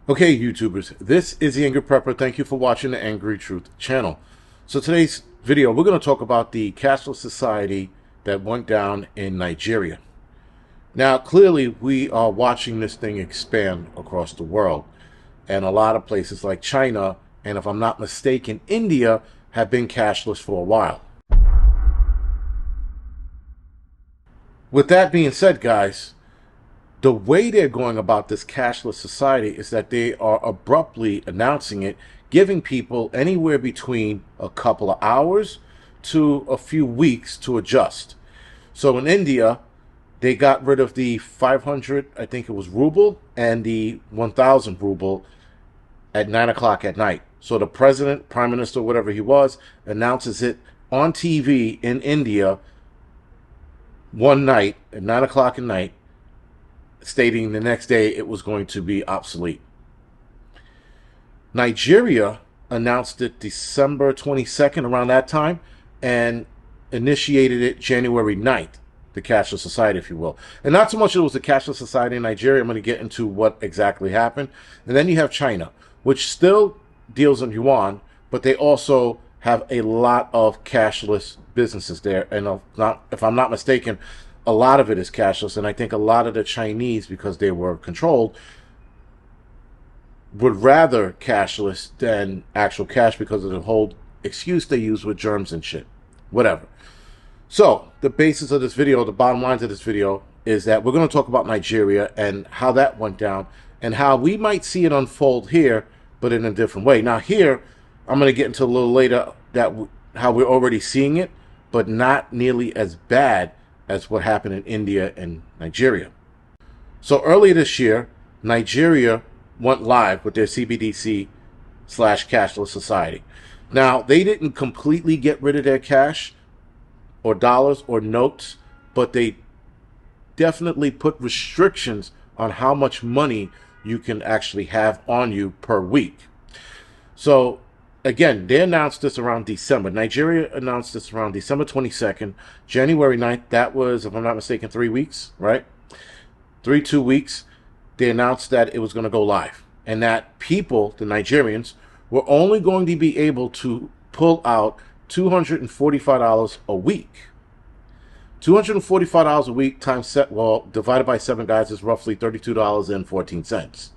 Okay, YouTubers, this is the Angry Prepper. Thank you for watching the Angry Truth channel. So today's video, we're going to talk about the cashless society that went down in Nigeria. Now, clearly, we are watching this thing expand across the world. And a lot of places like China, and if I'm not mistaken, India, have been cashless for a while. With that being said, guys, the way they're going about this cashless society is that they are abruptly announcing it, giving people anywhere between a couple of hours to a few weeks to adjust. So in India, they got rid of the 500, I think it was ruble, and the 1,000 ruble at 9 o'clock at night. So the president, prime minister, whatever he was, announces it on TV in India one night at 9 o'clock at night, stating the next day it was going to be obsolete. Nigeria announced it December 22nd, around that time, and initiated it January 9th, the cashless society, if you will. And not so much it was the cashless society in Nigeria. I'm going to get into what exactly happened. And then you have China, which still deals in yuan, but they also have a lot of cashless businesses there. And if I'm not mistaken, a lot of it is cashless, and I think a lot of the Chinese, because they were controlled, would rather cashless than actual cash because of the whole excuse they use with germs and shit. Whatever. So, the basis of this video, the bottom lines of this video, is that we're going to talk about Nigeria and how that went down, and how we might see it unfold here, but in a different way. Now here, I'm going to get into a little later how we're already seeing it, but not nearly as bad as what happened in India and Nigeria. So earlier this year, Nigeria went live with their CBDC/cashless society. Now, they didn't completely get rid of their cash or dollars or notes, but they definitely put restrictions on how much money you can actually have on you per week. So again, they announced this around December. Nigeria announced this around December 22nd. January 9th, that was, if I'm not mistaken, 3 weeks, right? 2 weeks. They announced that it was going to go live. And that people, the Nigerians, were only going to be able to pull out $245 a week. $245 a week times divided by 7, guys, is roughly $32.14.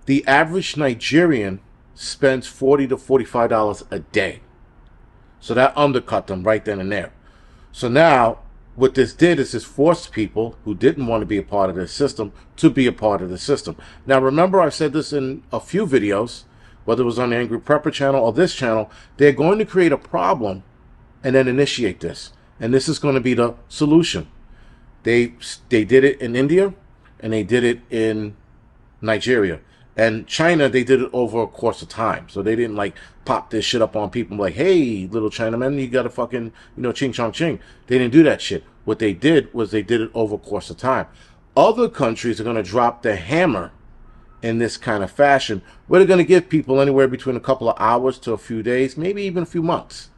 The average Nigerian spends $40 to $45 a day. So that undercut them right then and there. So now, what this did is this forced people who didn't want to be a part of this system to be a part of the system. Now remember, I said this in a few videos, whether it was on the Angry Prepper channel or this channel, they're going to create a problem and then initiate this. And this is going to be the solution. They did it in India, and they did it in Nigeria. And China, they did it over a course of time. So they didn't like pop this shit up on people like, hey, little Chinaman, you got to fucking, ching chong ching. They didn't do that shit. What they did was they did it over a course of time. Other countries are going to drop the hammer in this kind of fashion, where they're going to give people anywhere between a couple of hours to a few days, maybe even a few months.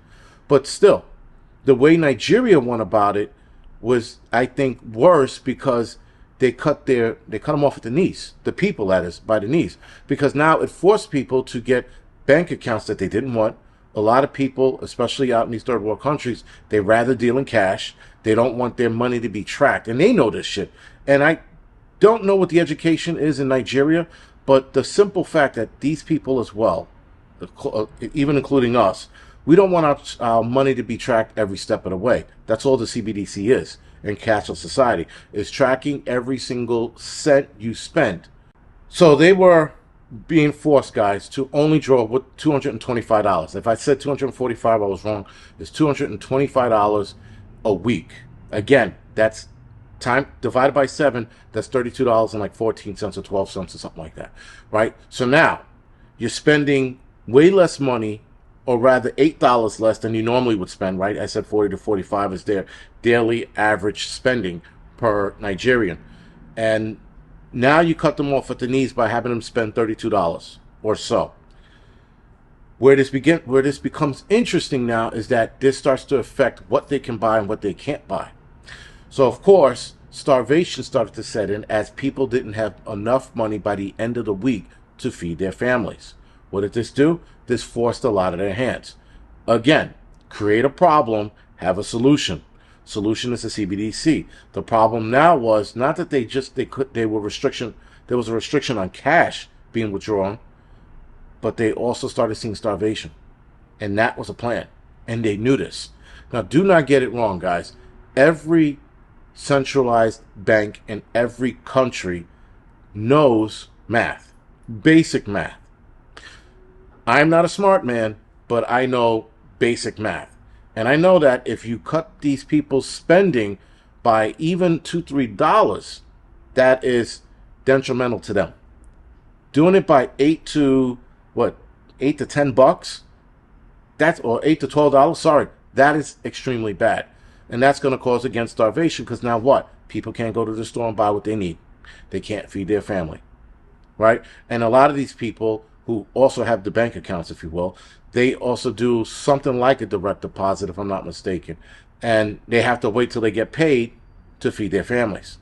But still, the way Nigeria went about it was, I think, worse, because they cut them off at the knees, the people, that is, by the knees, because now it forced people to get bank accounts that they didn't want. A lot of people, especially out in these third world countries, they rather deal in cash. They don't want their money to be tracked, and they know this shit. And I don't know what the education is in Nigeria, but the simple fact that these people as well, even including us, we don't want our money to be tracked every step of the way. That's all the CBDC is. In cashless society, is tracking every single cent you spend. So they were being forced, guys, to only draw with $225. If I said $245, I was wrong. It's $225 a week. Again, that's time divided by 7. That's $32.14 or 12 cents or something like that, right? So now you're spending way less money, or rather $8 less than you normally would spend, right? I said 40 to 45 is their daily average spending per Nigerian. And now you cut them off at the knees by having them spend $32 or so. Where this becomes interesting now is that this starts to affect what they can buy and what they can't buy. So of course, starvation started to set in as people didn't have enough money by the end of the week to feed their families. What did this do? This forced a lot of their hands. Again, create a problem, have a solution. Solution is the CBDC. The problem now was not that there was a restriction on cash being withdrawn, but they also started seeing starvation. And that was a plan. And they knew this. Now, do not get it wrong, guys. Every centralized bank in every country knows math, basic math. I'm not a smart man, but I know basic math. And I know that if you cut these people's spending by even $2, $3, that is detrimental to them. Doing it by $8 to $10, or $8 to $12, sorry, that is extremely bad. And that's going to cause, again, starvation, because now what? People can't go to the store and buy what they need. They can't feed their family, right? And a lot of these people who also have the bank accounts, if you will, they also do something like a direct deposit, if I'm not mistaken. And they have to wait till they get paid to feed their families.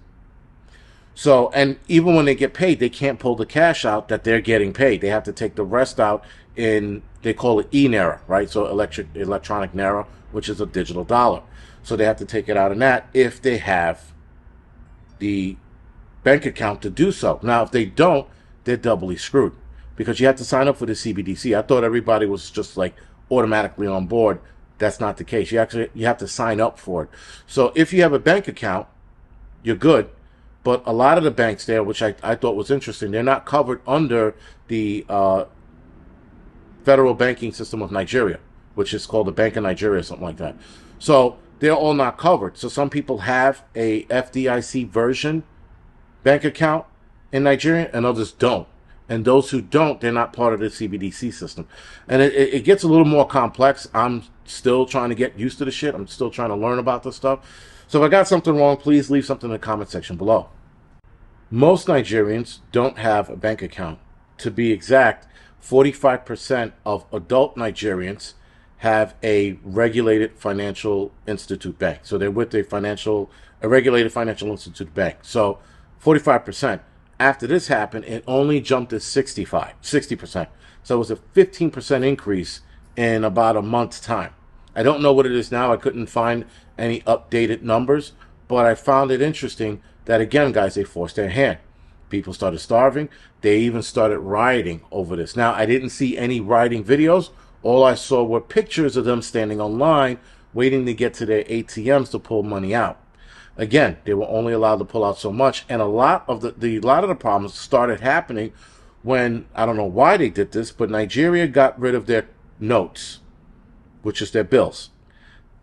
So, and even when they get paid, they can't pull the cash out that they're getting paid. They have to take the rest out in, they call it e-Naira, right? So electronic Naira, which is a digital dollar. So they have to take it out in that if they have the bank account to do so. Now, if they don't, they're doubly screwed because you have to sign up for the CBDC. I thought everybody was just like automatically on board. That's not the case. You have to sign up for it. So if you have a bank account, you're good. But a lot of the banks there, which I thought was interesting, they're not covered under the federal banking system of Nigeria, which is called the Bank of Nigeria or something like that. So they're all not covered. So some people have a FDIC version bank account in Nigeria and others don't. And those who don't, they're not part of the CBDC system. And it gets a little more complex. I'm still trying to get used to the shit. I'm still trying to learn about this stuff. So if I got something wrong, please leave something in the comment section below. Most Nigerians don't have a bank account. To be exact, 45% of adult Nigerians have a regulated financial institute bank. So they're with a regulated financial institute bank. So 45%. After this happened, it only jumped to 60%. So it was a 15% increase in about a month's time. I don't know what it is now. I couldn't find any updated numbers, but I found it interesting that, again, guys, they forced their hand. People started starving. They even started rioting over this. Now, I didn't see any rioting videos. All I saw were pictures of them standing online, waiting to get to their ATMs to pull money out. Again, they were only allowed to pull out so much, and a lot of the problems started happening when, I don't know why they did this, but Nigeria got rid of their notes, which is their bills,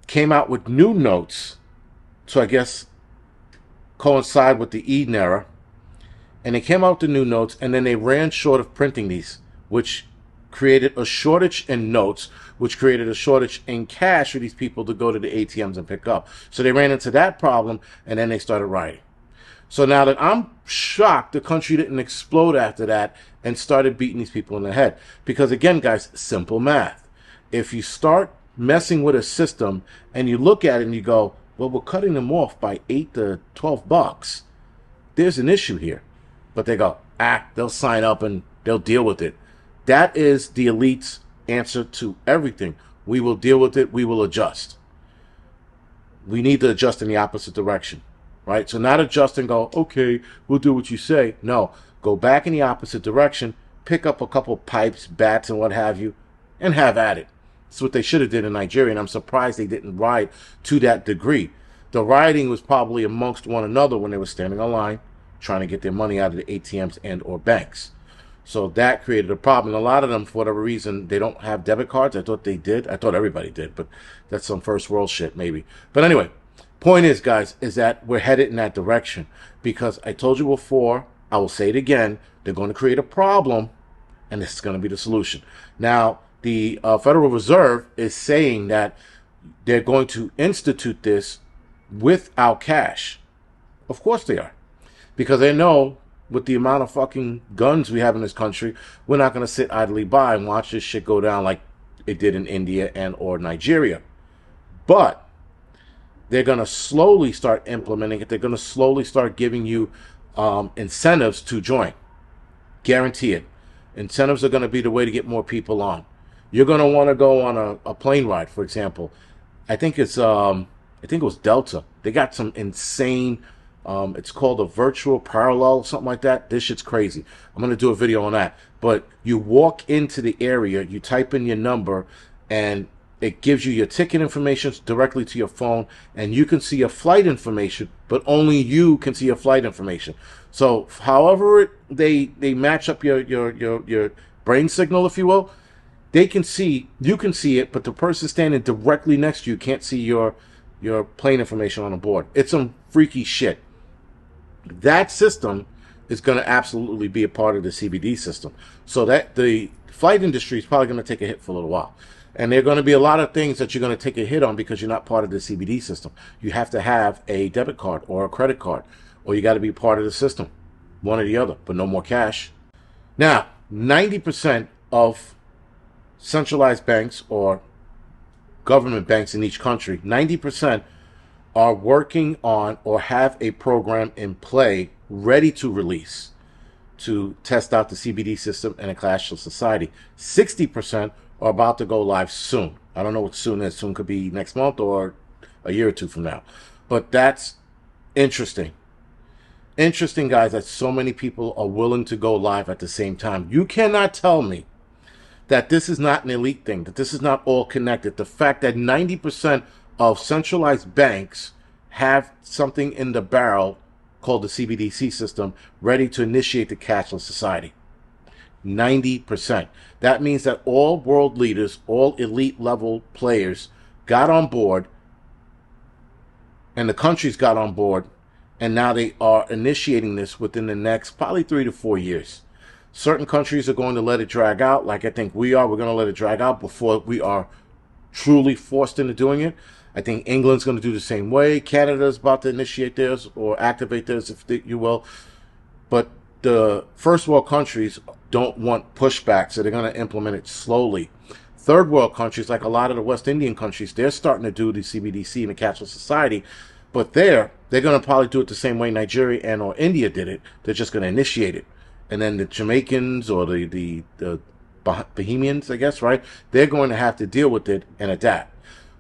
came out with new notes, so I guess coincide with the e-Naira, and they came out with the new notes, and then they ran short of printing these, which created a shortage in notes, which created a shortage in cash for these people to go to the ATMs and pick up. So they ran into that problem, and then they started rioting. So now that I'm shocked the country didn't explode after that and started beating these people in the head. Because again, guys, simple math. If you start messing with a system and you look at it and you go, well, we're cutting them off by $8 to $12, there's an issue here. But they go, they'll sign up and they'll deal with it. That is the elite's answer to everything. We will deal with it. We will adjust. We need to adjust in the opposite direction, right? So not adjust and go, okay, we'll do what you say. No, go back in the opposite direction, pick up a couple pipes, bats, and what have you, and have at it. That's what they should have did in Nigeria, and I'm surprised they didn't riot to that degree. The rioting was probably amongst one another when they were standing in line, trying to get their money out of the ATMs and or banks. So that created a problem. A lot of them, for whatever reason, they don't have debit cards. I thought they did. I thought everybody did, but that's some first world shit maybe. But anyway, point is, guys, is that we're headed in that direction because I told you before, I will say it again, they're going to create a problem, and this is going to be the solution. Now, the Federal Reserve is saying that they're going to institute this without cash. Of course they are, because they know with the amount of fucking guns we have in this country, we're not going to sit idly by and watch this shit go down like it did in India and or Nigeria. But They're going to slowly start implementing it. They're going to slowly start giving you incentives to join. Guarantee it. Incentives are going to be the way to get more people on. You're going to want to go on a plane ride, for example. I think it was Delta. They got some insane, it's called a virtual parallel, something like that. This shit's crazy. I'm going to do a video on that. But you walk into the area, you type in your number, and it gives you your ticket information directly to your phone, and you can see your flight information, but only you can see your flight information. So however they match up your brain signal, if you will, you can see it, but the person standing directly next to you can't see your plane information on the board. It's some freaky shit. That system is going to absolutely be a part of the CBD system. So that the flight industry is probably going to take a hit for a little while. And there are going to be a lot of things that you're going to take a hit on because you're not part of the CBD system. You have to have a debit card or a credit card, or you got to be part of the system. One or the other, but no more cash. Now, 90% of centralized banks or government banks in each country, 90% are working on or have a program in play ready to release to test out the CBD system in a cashless society. 60% are about to go live soon. I don't know what soon is. Soon could be next month or a year or two from now. But that's interesting. Interesting, guys, that so many people are willing to go live at the same time. You cannot tell me that this is not an elite thing, that this is not all connected. The fact that 90% of centralized banks have something in the barrel called the CBDC system ready to initiate the cashless society. 90%. That means that all world leaders, all elite level players got on board, and the countries got on board, and now they are initiating this within the next probably 3 to 4 years. Certain countries are going to let it drag out, like I think we are. We're going to let it drag out before we are truly forced into doing it. I think England's going to do the same way. Canada's about to initiate theirs or activate theirs, if you will. But the first world countries don't want pushback, so they're going to implement it slowly. Third world countries, like a lot of the West Indian countries, they're starting to do the CBDC in the cashless society. But they're going to probably do it the same way Nigeria and or India did it. They're just going to initiate it. And then the Jamaicans or the Bahamians, I guess, right? They're going to have to deal with it and adapt.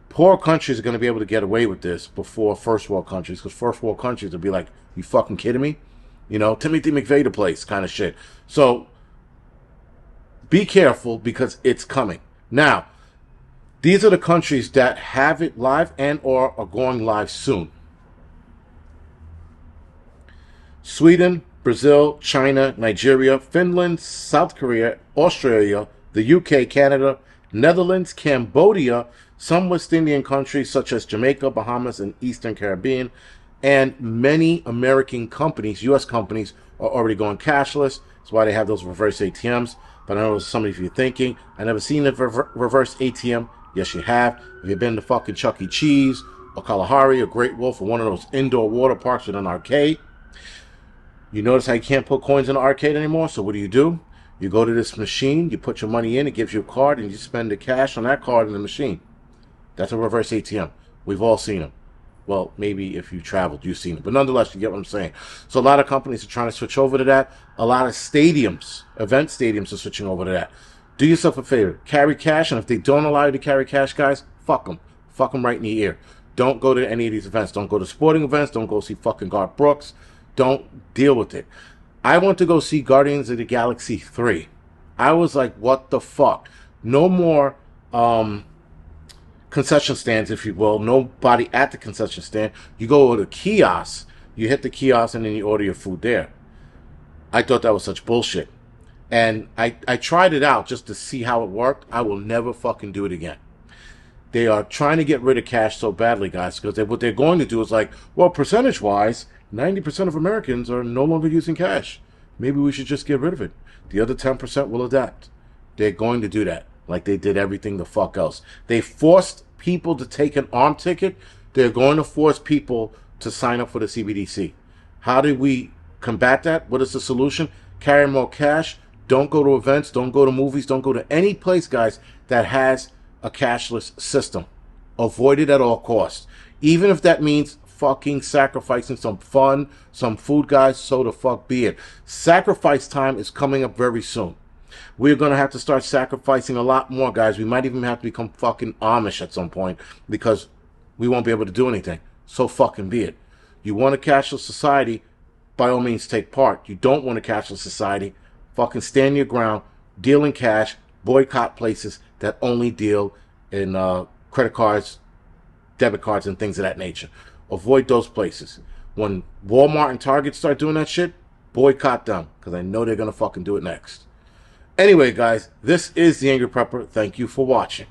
Poor countries are going to be able to get away with this before first world countries, because first world countries will be like, you fucking kidding me? You know, Timothy McVeigh place kind of shit. So be careful because it's coming. Now, these are the countries that have it live and or are going live soon. Sweden, Brazil, China, Nigeria, Finland, South Korea, Australia, the UK, Canada, Netherlands, Cambodia, some West Indian countries such as Jamaica, Bahamas, and Eastern Caribbean, and many American companies, U.S. companies, are already going cashless. That's why they have those reverse ATMs. But I know some of you are thinking, I never seen a reverse ATM. Yes, you have. If you've been to fucking Chuck E. Cheese or Kalahari or Great Wolf or one of those indoor water parks with an arcade, you notice how you can't put coins in the arcade anymore? So what do? You go to this machine, you put your money in, it gives you a card, and you spend the cash on that card in the machine. That's a reverse ATM. We've all seen them. Well, maybe if you traveled, you've seen it. But nonetheless, you get what I'm saying. So a lot of companies are trying to switch over to that. A lot of stadiums, event stadiums, are switching over to that. Do yourself a favor. Carry cash, and if they don't allow you to carry cash, guys, fuck them. Fuck them right in the ear. Don't go to any of these events. Don't go to sporting events. Don't go see fucking Garth Brooks. Don't deal with it. I went to go see Guardians of the Galaxy 3. I was like, what the fuck? No more concession stands, if you will. Nobody at the concession stand. You go to the kiosk, you hit the kiosk, and then you order your food there. I thought that was such bullshit. And I tried it out just to see how it worked. I will never fucking do it again. They are trying to get rid of cash so badly, guys, because what they're going to do is like, well, percentage-wise, 90% of Americans are no longer using cash. Maybe we should just get rid of it. The other 10% will adapt. They're going to do that, like they did everything the fuck else. They forced people to take an arm ticket. They're going to force people to sign up for the CBDC. How do we combat that? What is the solution? Carry more cash. Don't go to events. Don't go to movies. Don't go to any place, guys, that has a cashless system. Avoid it at all costs. Even if that means fucking sacrificing some fun, some food, guys, so the fuck be it. Sacrifice time is coming up very soon. We're going to have to start sacrificing a lot more, guys. We might even have to become fucking Amish at some point because we won't be able to do anything. So fucking be it. You want a cashless society, by all means take part. You don't want a cashless society, fucking stand your ground, deal in cash, boycott places that only deal in credit cards, debit cards, and things of that nature. Avoid those places. When Walmart and Target start doing that shit, boycott them, because I know they're going to fucking do it next. Anyway, guys, this is The Angry Prepper. Thank you for watching.